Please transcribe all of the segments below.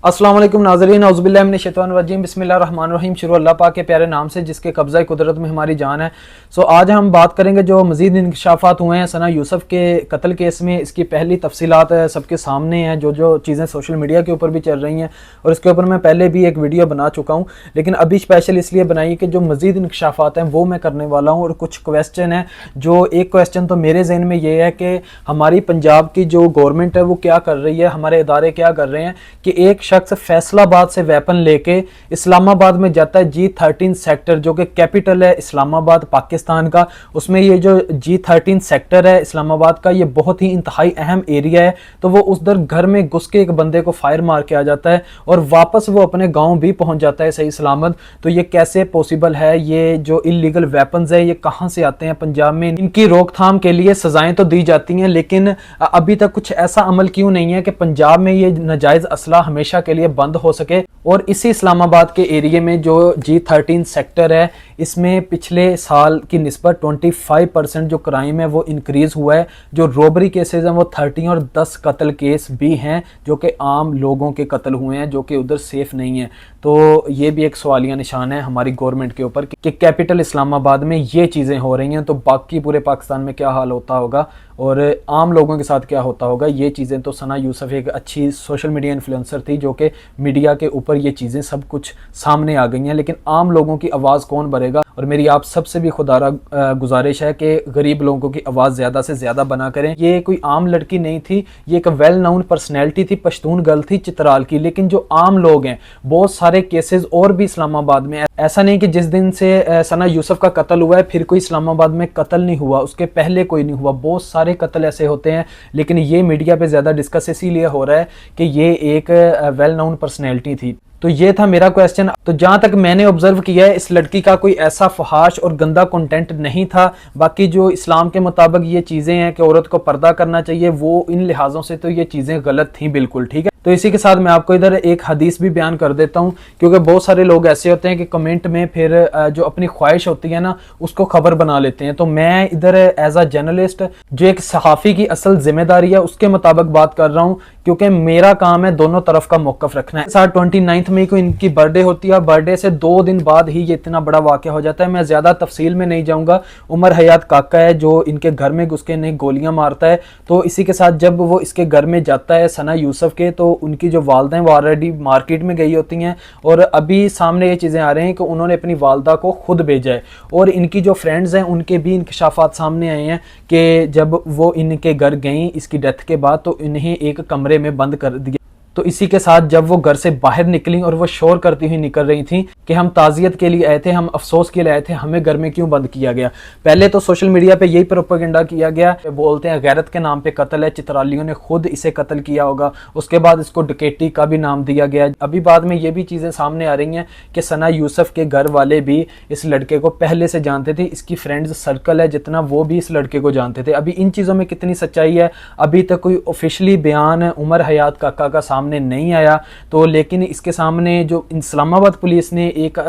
अस्सलाम वालेकुम नाज़रीन, औज़ुबिल्लाहि मिनश शैतानिर रजीम, बिस्मिल्लाहिर रहमानिर रहीम। शुरू अल्लाह पाक के प्यारे नाम से जिसके कब्ज़ा कुदरत में हमारी जान है। आज हम बात करेंगे जो मज़ीद इंकशाफात हुए हैं सना यूसुफ के कत्ल केस में। इसकी पहली तफसीलात सबके सामने हैं, जो जो चीज़ें सोशल मीडिया के ऊपर भी चल रही हैं और इसके ऊपर मैं पहले भी एक वीडियो बना चुका हूँ, लेकिन अभी स्पेशल इसलिए बनाई कि जो मज़ीद इंकशाफात हैं वो मैं करने वाला हूँ। और कुछ क्वेश्चन हैं, जो एक क्वेश्चन तो मेरे जहन में ये है कि हमारी पंजाब की जो गवर्नमेंट है वो क्या कर रही है, हमारे इदारे क्या कर रहे हैं कि एक शख्स फैसलाबाद से वेपन लेके इस्लामाबाद में जाता है। G13 सेक्टर जो कि कैपिटल है इस्लामाबाद पाकिस्तान का, उसमें ये जो G13 सेक्टर है इस्लामाबाद का, ये बहुत ही इंतहाई अहम एरिया है। तो वो उस दर घर में घुस के एक बंदे को फायर मार के आ जाता है और वापस वो अपने गांव भी पहुंच जाता है सही सलामत। तो ये कैसे पॉसिबल है? ये जो इलीगल वेपन्स है ये कहां से आते हैं पंजाब में? इनकी रोकथाम के लिए सजाएं तो दी जाती हैं, लेकिन अभी तक कुछ ऐसा अमल क्यों नहीं है कि पंजाब में ये नाजायज असला हमेशा के लिए बंद हो सके। और इसी इस्लामाबाद के एरिया में जो G13 सेक्टर है, इसमें पिछले साल की निस्बत 25% जो क्राइम है वो इंक्रीज हुआ है। जो रॉबरी केसेस हैं वो 30 और 10 कत्ल केस भी हैं जो कि आम लोगों के कत्ल हुए हैं, जो कि उधर सेफ नहीं है। तो ये भी एक सवालिया निशान है हमारी गवर्नमेंट के ऊपर कि कैपिटल इस्लामाबाद में ये चीज़ें हो रही हैं, तो बाकी पूरे पाकिस्तान में क्या हाल होता होगा और आम लोगों के साथ क्या होता होगा। ये चीज़ें तो सना यूसुफ एक अच्छी सोशल मीडिया इन्फ्लुएंसर थी जो कि मीडिया के ऊपर ये चीज़ें सब कुछ सामने आ गई हैं, लेकिन आम लोगों की आवाज़ कौन भरेगा? और मेरी आप सबसे भी खुदारा गुजारिश है कि गरीब लोगों की आवाज़ ज़्यादा से ज़्यादा बना करें। ये कोई आम लड़की नहीं थी, ये एक वेल नोन पर्सनैलिटी थी, पश्तून गर्ल थी चित्राल की। लेकिन जो आम लोग हैं, बहुत सारे केसेस और भी इस्लामाबाद में, ऐसा नहीं कि जिस दिन से सना यूसुफ का कत्ल हुआ है फिर कोई इस्लामाबाद में कत्ल नहीं हुआ, उसके पहले कोई नहीं हुआ। बहुत सारे कत्ल ऐसे होते हैं, लेकिन ये मीडिया पे ज़्यादा डिस्कस इसीलिए हो रहा है कि ये एक वेल नोन पर्सनैलिटी थी। तो ये था मेरा क्वेश्चन। तो जहाँ तक मैंने ऑब्जर्व किया है, इस लड़की का कोई ऐसा फहाश और गंदा कंटेंट नहीं था। बाकी जो इस्लाम के मुताबिक ये चीज़ें हैं कि औरत को पर्दा करना चाहिए, वो इन लिहाजों से तो ये चीज़ें गलत थी बिल्कुल, ठीक है। तो इसी के साथ मैं आपको इधर एक हदीस भी बयान कर देता हूँ, क्योंकि बहुत सारे लोग ऐसे होते हैं कि कमेंट में फिर जो अपनी ख्वाहिश होती है ना उसको खबर बना लेते हैं। तो मैं इधर एज अ जर्नलिस्ट, जो एक सहाफ़ी की असल जिम्मेदारी है, उसके मुताबिक बात कर रहा हूँ, क्योंकि मेरा काम है दोनों तरफ का मौक़िफ़ रखना है। साथ 29 मई को इनकी बर्थडे होती है, बर्थडे से 2 दिन बाद ही ये इतना बड़ा वाक़या हो जाता है। मैं ज़्यादा तफसील में नहीं जाऊँगा। उमर हयात काका है जो इनके घर में घुस के इन्हें गोलियाँ मारता है। तो इसी के साथ जब वो इसके घर में जाता है सना यूसुफ के, तो उनकी जो वालदा हैं वो ऑलरेडी मार्केट में गई होती हैं और अभी सामने ये चीज़ें आ रही हैं कि उन्होंने अपनी वालदा को खुद भेजा है। और इनकी जो फ्रेंड्स हैं उनके भी इंकशाफात सामने आए हैं कि जब वो इनके घर गई इसकी डेथ के बाद, तो इन्हें एक कमरे में बंद कर दिया। तो इसी के साथ जब वो घर से बाहर निकली और वो शोर करती हुई निकल रही थी कि हम ताज़ियत के लिए आए थे, हम अफसोस के लिए आए थे, हमें घर में क्यों बंद किया गया। पहले तो सोशल मीडिया पे यही प्रोपेगेंडा किया गया, बोलते हैं गैरत के नाम पे कत्ल है, चित्रालियों ने खुद इसे कत्ल किया होगा। उसके बाद इसको डकैती का भी नाम दिया गया। अभी बाद में ये भी चीज़ें सामने आ रही हैं कि सना यूसुफ के घर वाले भी इस लड़के को पहले से जानते थे, इसकी फ्रेंड्स सर्कल है जितना वो भी इस लड़के को जानते थे। अभी इन चीज़ों में कितनी सच्चाई है अभी तक कोई ऑफिशियली बयान उमर हयात काका का सामने नहीं आया। तो लेकिन इसके सामने जो इस्लामाबाद पुलिस ने एक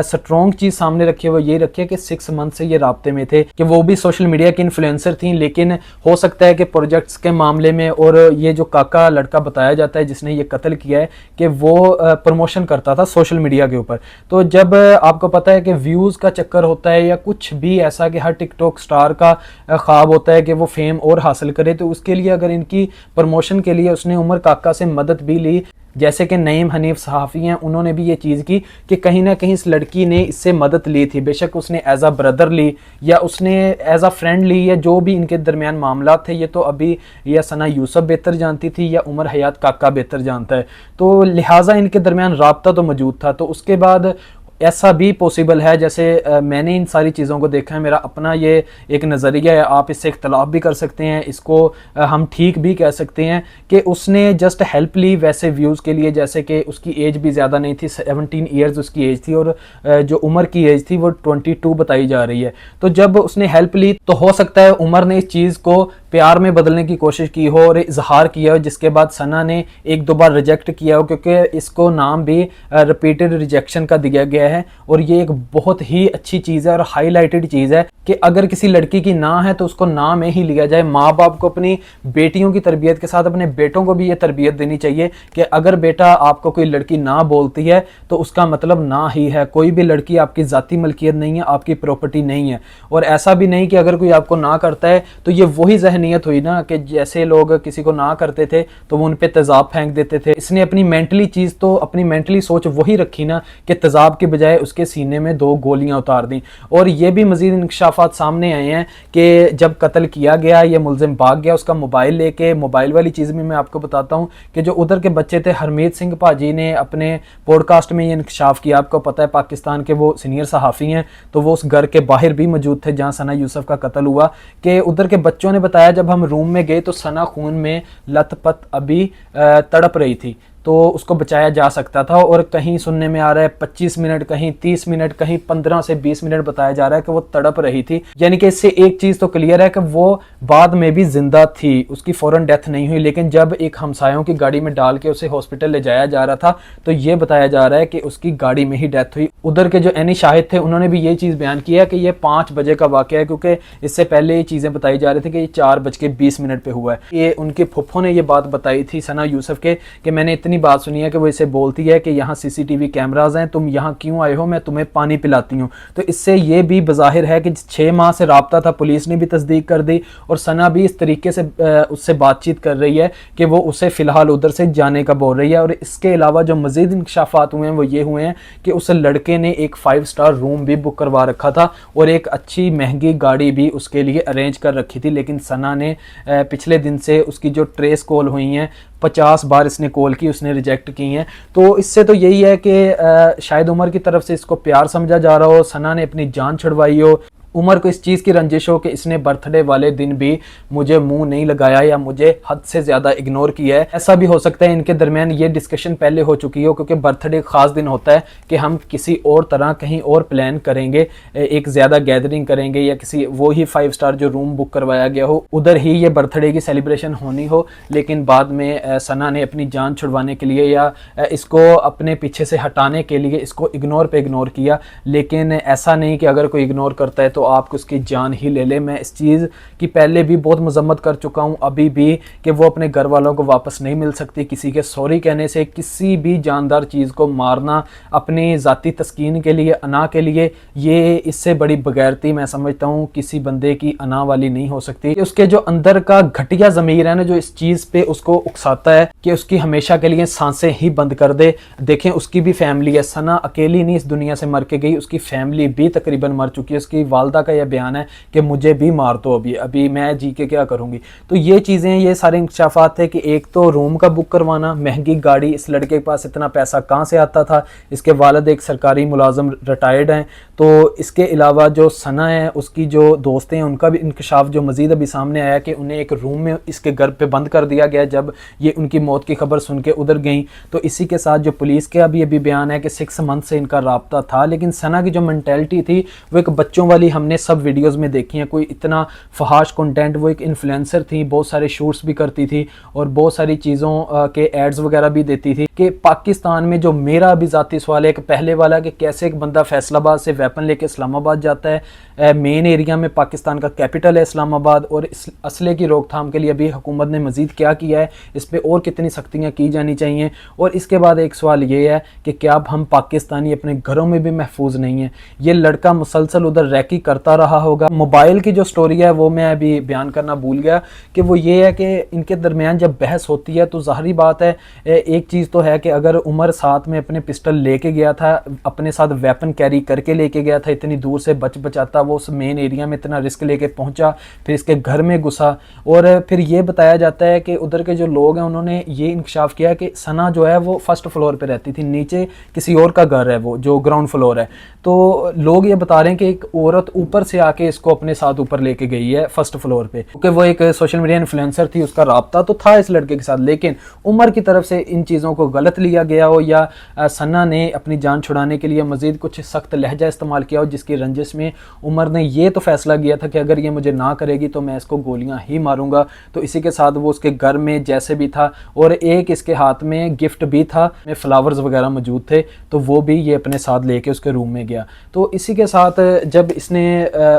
स्ट्रॉन्ग चीज़ सामने रखी है वो ये रखी है कि 6 मंथ से ये राब्ते में थे, कि वो भी सोशल मीडिया के इन्फ्लुएंसर थी। लेकिन हो सकता है कि प्रोजेक्ट्स के मामले में, और ये जो काका लड़का बताया जाता है जिसने ये कत्ल किया है, कि वो प्रमोशन करता था सोशल मीडिया के ऊपर। तो जब आपको पता है कि व्यूज़ का चक्कर होता है या कुछ भी ऐसा कि हर टिकटॉक स्टार का ख्वाब होता है कि वो फेम और हासिल करे, तो उसके लिए अगर इनकी प्रमोशन के लिए उसने उमर काका से मदद भी ली, जैसे कि नईम हनीफ सहाफ़ी हैं, उन्होंने भी ये चीज़ की कि कहीं ना कहीं इस लड़की ने इससे मदद ली थी। बेशक उसने एज अ ब्रदर ली या उसने एज अ फ्रेंड ली, या जो भी इनके दरमियान मामला थे, ये तो अभी या सना यूसुफ बेहतर जानती थी या उमर हयात काका बेहतर जानता है। तो लिहाजा इनके दरमियान राब्ता तो मौजूद था। तो उसके बाद ऐसा भी पॉसिबल है, जैसे मैंने इन सारी चीज़ों को देखा है, मेरा अपना ये एक नज़रिया है, आप इससे इख्तलाफ भी कर सकते हैं, इसको हम ठीक भी कह सकते हैं कि उसने जस्ट हेल्प ली वैसे व्यूज़ के लिए, जैसे कि उसकी एज भी ज़्यादा नहीं थी, 17 ईयर्स उसकी एज थी और जो उमर की एज थी वो 22 बताई जा रही है। तो जब उसने हेल्प ली तो हो सकता है उमर ने इस चीज़ को प्यार में बदलने की कोशिश की हो और इजहार किया हो, जिसके बाद सना ने 1-2 बार रिजेक्ट किया हो, क्योंकि इसको नाम भी रिपीटेड रिजेक्शन का दिया गया है है और ये एक बहुत ही अच्छी चीज़ है और हाईलाइटेड चीज़ है कि अगर किसी लड़की की ना है तो उसको ना में ही लिया जाए। माँ बाप को अपनी बेटियों की तरबियत के साथ अपने बेटों को भी ये तरबियत देनी चाहिए कि अगर बेटा आपको कोई लड़की ना बोलती है तो उसका मतलब ना ही है। कोई भी लड़की आपकी ज़ाती मलकियत नहीं है, आपकी प्रॉपर्टी नहीं है। और ऐसा भी नहीं कि अगर कोई आपको ना करता है तो ये वही जहनीत हुई ना कि जैसे लोग किसी को ना करते थे तो वो उन पर तेज़ाब फेंक देते थे। इसने अपनी मेंटली चीज़ तो अपनी मेंटली सोच वही रखी ना कि तेज़ाब के बजाय उसके सीने में 2 गोलियां उतार दी। और ये भी मज़ीद इंकशाफात सामने आए हैं कि जब कत्ल किया गया, ये मुलजिम भाग गया उसका मोबाइल लेके। मोबाइल वाली चीज़ भी मैं आपको बताता हूँ कि जो उधर के बच्चे थे, हरमीत सिंह भाजी ने अपने पॉडकास्ट में ये इंकशाफ किया। आपको पता है पाकिस्तान के वो सीनियर सहाफ़ी हैं, तो वो उस घर के बाहर भी मौजूद थे जहाँ सना यूसुफ का कत्ल हुआ। कि उधर के बच्चों ने बताया जब हम रूम में गए तो सना खून में लथपथ अभी तड़प रही थी, तो उसको बचाया जा सकता था। और कहीं सुनने में आ रहा है 25 मिनट, कहीं 30 मिनट, कहीं 15 से 20 मिनट बताया जा रहा है कि वो तड़प रही थी। यानी कि इससे एक चीज़ तो क्लियर है कि वो बाद में भी जिंदा थी, उसकी फ़ौरन डेथ नहीं हुई। लेकिन जब एक हमसायों की गाड़ी में डाल के उसे हॉस्पिटल ले जाया जा रहा था तो ये बताया जा रहा है कि उसकी गाड़ी में ही डेथ हुई। उधर के जो एनी शाहिद थे उन्होंने भी ये चीज़ बयान किया कि ये 5 बजे का वाक़या है, क्योंकि इससे पहले ये चीज़ें बताई जा रही थी कि ये 4:20 पे हुआ है। ये उनके फुफ्फो ने ये बात बताई थी सना यूसुफ के कि मैंने इतनी बात सुनी है कि वो इसे बोलती है कि यहाँ CCTV कैमराज हैं, तुम यहाँ क्यों आए हो, मैं तुम्हें पानी पिलाती हूँ। तो इससे ये भी बज़ाहिर है कि 6 माह से राब्ता था, पुलिस ने भी तस्दीक कर दी और सना भी इस तरीके से उससे बातचीत कर रही है कि वो उसे फ़िलहाल उधर से जाने का बोल रही है। और इसके अलावा जो मज़ीद इंकशाफात हुए हैं वो ये हुए हैं कि उस लड़के ने एक 5 स्टार रूम भी बुक करवा रखा था और एक अच्छी महंगी गाड़ी भी उसके लिए अरेंज कर रखी थी। लेकिन सना ने पिछले दिन से उसकी जो ट्रेस कॉल हुई हैं 50 बार इसने कॉल की, उसने रिजेक्ट की हैं। तो इससे तो यही है कि शायद उमर की तरफ से इसको प्यार समझा जा रहा हो, सना ने अपनी जान छुड़वाई हो, उमर को इस चीज़ की रंजिश हो कि इसने बर्थडे वाले दिन भी मुझे मुंह नहीं लगाया या मुझे हद से ज़्यादा इग्नोर किया है। ऐसा भी हो सकता है इनके दरमियान ये डिस्कशन पहले हो चुकी हो, क्योंकि बर्थडे ख़ास दिन होता है कि हम किसी और तरह कहीं और प्लान करेंगे, एक ज़्यादा गैदरिंग करेंगे या किसी वो ही 5 स्टार जो रूम बुक करवाया गया हो उधर ही ये बर्थडे की सेलिब्रेशन होनी हो। लेकिन बाद में सना ने अपनी जान छुड़वाने के लिए या इसको अपने पीछे से हटाने के लिए इसको इग्नोर पे इग्नोर किया। लेकिन ऐसा नहीं कि अगर कोई इग्नोर करता है तो आपको उसकी जान ही ले ले। मैं इस चीज़ की पहले भी बहुत मजम्मत कर चुका हूँ, अभी भी, कि वो अपने घर वालों को वापस नहीं मिल सकती। किसी के सॉरी कहने से, किसी भी जानदार चीज़ को मारना अपनी ज़ाती तस्कीन के लिए, अना के लिए, ये इससे बड़ी बगैरती मैं समझता हूँ किसी बंदे की अना वाली नहीं हो सकती। उसके जो अंदर का घटिया ज़मीर है ना, जो इस चीज़ पे उसको उकसाता है कि उसकी हमेशा के लिए सांसें ही बंद कर दे। देखें उसकी भी फैमिली है, सना अकेली नहीं इस दुनिया से मर के गई, उसकी फैमिली भी तकरीबन मर चुकी है। उसकी वालदा का यह बयान है कि मुझे भी मार दो, अभी मैं जी के क्या करूंगी। तो ये चीज़ें, ये सारे इंकशाफात है कि एक तो रूम का बुक करवाना, महंगी गाड़ी, इस लड़के के पास इतना पैसा कहाँ से आता था। इसके वालिद एक सरकारी मुलाजम रिटायर्ड हैं। तो इसके अलावा जो सना है उसकी जो दोस्तें हैं उनका भी इंकशाफ जो मज़ीद अभी सामने आया कि उन्हें एक रूम में इसके घर पे बंद कर दिया गया जब ये उनकी मौत की खबर सुन के उधर गई। तो इसी के साथ जो पुलिस के अभी बयान है कि 6 मंथ से इनका राब्ता था। लेकिन सना की जो मेंटेलिटी थी वो एक बच्चों वाली हमने सब वीडियोस में देखी हैं। कोई इतना फहाश कंटेंट, वो एक इन्फ्लुएंसर थी, बहुत सारे शूट्स भी करती थी और बहुत सारी चीज़ों के एड्स वगैरह भी देती थी। कि पाकिस्तान में जो मेरा भी ज़ाती सवाल है एक पहले वाला कि कैसे एक बंदा फैसलाबाद से वेपन लेके इस्लामाबाद जाता है। मेन एरिया में पाकिस्तान का कैपिटल है इस्लामाबाद, और इस असले की रोकथाम के लिए अभी हुकूमत ने मज़ीद क्या किया है, इस पर और कितनी सख्तियाँ की जानी चाहिए। और इसके बाद एक सवाल ये है कि क्या अब हम पाकिस्तानी अपने घरों में भी महफूज नहीं हैं। ये लड़का मुसलसल उधर रैकी करता रहा होगा। मोबाइल की जो स्टोरी है वो मैं अभी बयान करना भूल गया कि वो ये है कि इनके दरमियान जब बहस होती है तो ज़ाहिरी बात है, एक चीज़ तो है कि अगर उमर साथ में अपने पिस्टल लेके गया था, अपने साथ वेपन कैरी करके लेके गया था, इतनी दूर से बचाता, वो उस मेन एरिया में इतना रिस्क लेके पहुंचा, फिर इसके घर में घुसा। और फिर ये बताया जाता है कि उधर के जो लोग हैं उन्होंने ये इंकशाफ किया कि सना जो है वो फर्स्ट फ्लोर पे रहती थी, नीचे किसी और का घर है वो जो ग्राउंड फ्लोर है। तो लोग ये बता रहे हैं कि एक औरत ऊपर से आके इसको अपने साथ ऊपर लेके गई है फर्स्ट फ्लोर पे, क्योंकि वो एक सोशल मीडिया इन्फ्लुएंसर थी, उसका राब्ता तो था इस लड़के के साथ। लेकिन उमर की तरफ से इन चीज़ों को गलत लिया गया हो या सना ने अपनी जान छुड़ाने के लिए मजीद कुछ सख्त लहजा इस्तेमाल इस्तेमाल किया हो, जिसकी रंजिश में उमर ने ये तो फैसला किया था कि अगर ये मुझे ना करेगी तो मैं इसको गोलियां ही मारूंगा। तो इसी के साथ वो उसके घर में जैसे भी था, और एक इसके हाथ में गिफ्ट भी था, में फ्लावर्स वगैरह मौजूद थे, तो वो भी ये अपने साथ लेके उसके रूम में गया। तो इसी के साथ जब इसने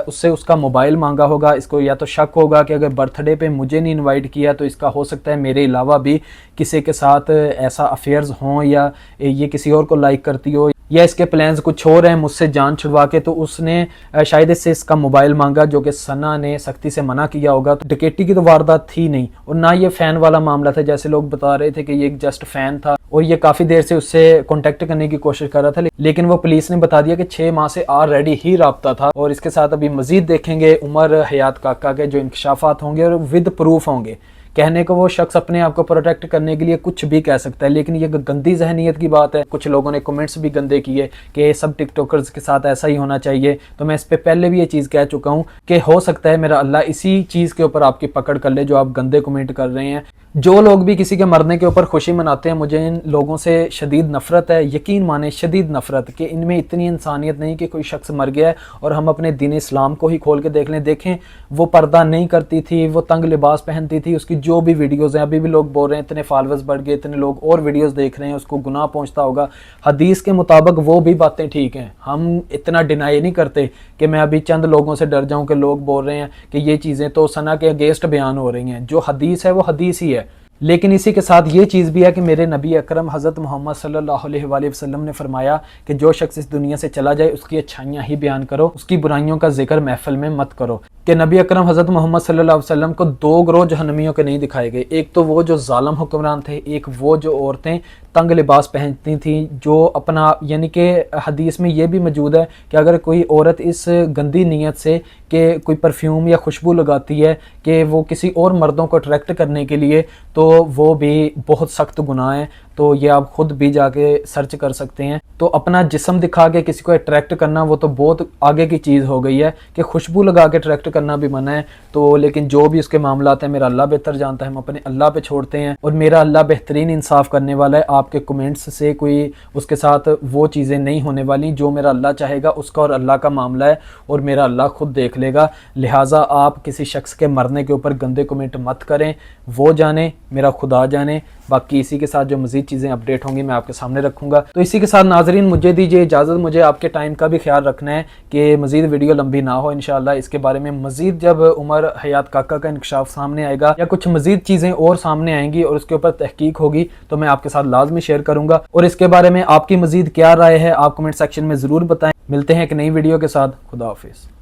उससे उसका मोबाइल मांगा होगा, इसको या तो शक होगा कि अगर बर्थडे पे मुझे नहीं इनवाइट किया तो इसका हो सकता है मेरे अलावा भी किसी के साथ ऐसा अफेयर्स हों, या ये किसी और को लाइक करती हो, या इसके प्लान्स कुछ और हैं मुझसे जान छुड़वा के। तो उसने शायद इससे इसका मोबाइल मांगा, जो कि सना ने सख्ती से मना किया होगा। तो डकैती की तो वारदात थी नहीं, और ना ये फ़ैन वाला मामला था जैसे लोग बता रहे थे कि ये जस्ट फ़ैन था और ये काफ़ी देर से उससे कॉन्टेक्ट करने की कोशिश कर रहा था, लेकिन वो पुलिस ने बता दिया कि 6 माह से ऑलरेडी ही राब्ता था। और इसके साथ अभी मजीद देखेंगे उमर हयात काका के जो इंकशाफात होंगे और विद प्रूफ होंगे। कहने को वो शख्स अपने आप को प्रोटेक्ट करने के लिए कुछ भी कह सकता है, लेकिन ये गंदी जहनीत की बात है। कुछ लोगों ने कमेंट्स भी गंदे किए कि सब टिकटॉकर्स के साथ ऐसा ही होना चाहिए। तो मैं इस पे पहले भी ये चीज़ कह चुका हूँ कि हो सकता है मेरा अल्लाह इसी चीज़ के ऊपर आपकी पकड़ कर ले जो आप गंदे कमेंट कर रहे हैं। जो लोग भी किसी के मरने के ऊपर खुशी मनाते हैं, मुझे इन लोगों से शदीद नफरत है, यकीन माने शदीद नफरत, कि इनमें इतनी इंसानियत नहीं कि कोई शख्स मर गया है और हम अपने दीन इस्लाम को ही खोल के देख लें। देखें, वो पर्दा नहीं करती थी, वो तंग लिबास पहनती थी, उसकी जो भी वीडियोज़ हैं, अभी भी लोग बोल रहे हैं इतने फॉलोअर्स बढ़ गए, इतने लोग और वीडियोज़ देख रहे हैं, उसको गुनाह पहुँचता होगा। हदीस के मुताबिक वो भी बातें ठीक हैं, हम इतना डिनाई नहीं करते कि मैं अभी चंद लोगों से डर जाऊँ कि लोग बोल रहे हैं कि ये चीज़ें तो सना के अगेंस्ट बयान हो रही हैं। जो हदीस है वो हदीस ही है। लेकिन इसी के साथ ये चीज़ भी है कि मेरे नबी अकरम हज़रत मोहम्मद सल्लल्लाहु अलैहि वसल्लम ने फरमाया कि जो शख्स इस दुनिया से चला जाए उसकी अच्छाइयाँ ही बयान करो, उसकी बुराइयों का जिक्र महफिल में मत करो। कि नबी अकरम हज़रत मोहम्मद सल्लल्लाहु अलैहि वसल्लम को 2 गिरोह जहन्नमियों के नहीं दिखाए गए। एक तो वो जो जालिम हुक्मरान थे, एक वो जो औरतें तंग लिबास पहनती थी, जो अपना, यानी कि हदीस में ये भी मौजूद है कि अगर कोई औरत इस गंदी नीयत से कि कोई परफ्यूम या खुशबू लगाती है कि वो किसी और मर्दों को अट्रैक्ट करने के लिए, तो वो भी बहुत सख्त गुनाह है। तो ये आप खुद भी जाके सर्च कर सकते हैं। तो अपना जिस्म दिखा के किसी को अट्रैक्ट करना वो तो बहुत आगे की चीज़ हो गई है, कि खुशबू लगा के अट्रैक्ट करना भी मना है। तो लेकिन जो भी उसके मामला हैं मेरा अल्लाह बेहतर जानता है, हम अपने अल्लाह पे छोड़ते हैं, और मेरा अल्लाह बेहतरीन इंसाफ करने वाला है। आपके कमेंट्स से कोई उसके साथ वो चीज़ें नहीं होने वाली, जो मेरा अल्लाह चाहेगा उसका और अल्लाह का मामला है, और मेरा अल्लाह खुद देख लेगा। लिहाजा आप किसी शख्स के मरने के ऊपर गंदे कमेंट मत करें, वो जाने, मेरा खुदा जाने। बाकी इसी के साथ जो मज़ीद चीज़ें अपडेट होंगी मैं आपके सामने रखूँगा। तो इसी के साथ नाजरीन मुझे दीजिए इजाज़त, मुझे आपके टाइम का भी ख्याल रखना है कि मज़ीद वीडियो लंबी ना हो। इंशाअल्लाह इसके बारे में मज़ीद जब उमर हयात काका का इंकशाफ सामने आएगा या कुछ मज़ीद चीज़ें और सामने आएंगी और उसके ऊपर तहकीक होगी तो मैं आपके साथ लाजमी शेयर करूँगा। और इसके बारे में आपकी मज़ीद क्या राय है आप कमेंट सेक्शन में ज़रूर बताएँ। मिलते हैं एक नई वीडियो के साथ। खुदा हाफिज़।